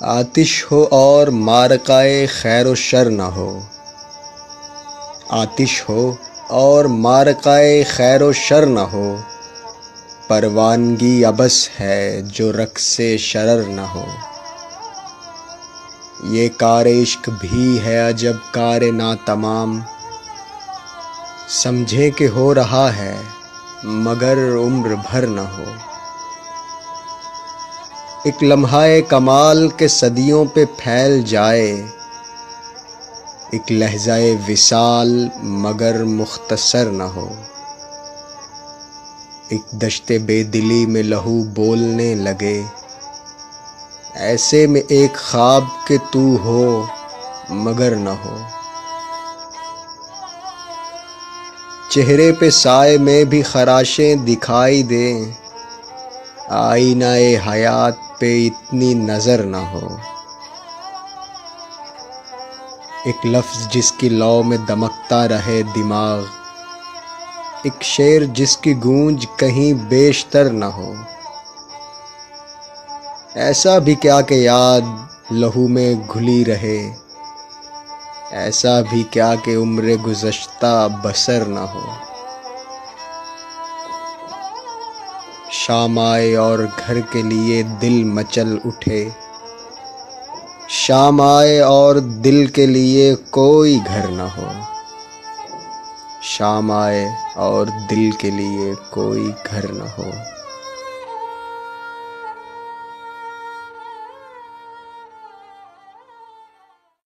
آتش ہو اور مارکائے خیر و شر نہ ہو، آتش ہو اور مارکائے خیر و شر نہ ہو، پروانگی عبث ہے جو رقص شرر نہ ہو۔ یہ کار عشق بھی ہے عجب کار ناتمام، سمجھے کہ ہو رہا ہے مگر عمر بھر نہ ہو۔ ایک لمحہ کمال کے صدیوں پہ پھیل جائے، ایک لحظہ وصال مگر مختصر نہ ہو۔ ایک دشت بے دلی میں لہو بولنے لگے، ایسے میں ایک خواب کہ تو ہو مگر نہ ہو۔ چہرے پہ سائے میں بھی خراشیں دکھائی دیں، آئینہ حیات پہ اتنی نظر نہ ہو۔ ایک لفظ جس کی لو میں دمکتا رہے دماغ، ایک شعر جس کی گونج کہیں بیشتر نہ ہو۔ ایسا بھی کیا کہ یاد لہو میں گھلی رہے، ایسا بھی کیا کہ عمر گزشتہ بسر نہ ہو۔ شام آئے اور گھر کے لیے دل مچل اٹھے، شام آئے اور دل کے لیے کوئی گھر نہ ہو۔ شام آئے اور دل کے لیے کوئی گھر نہ ہو۔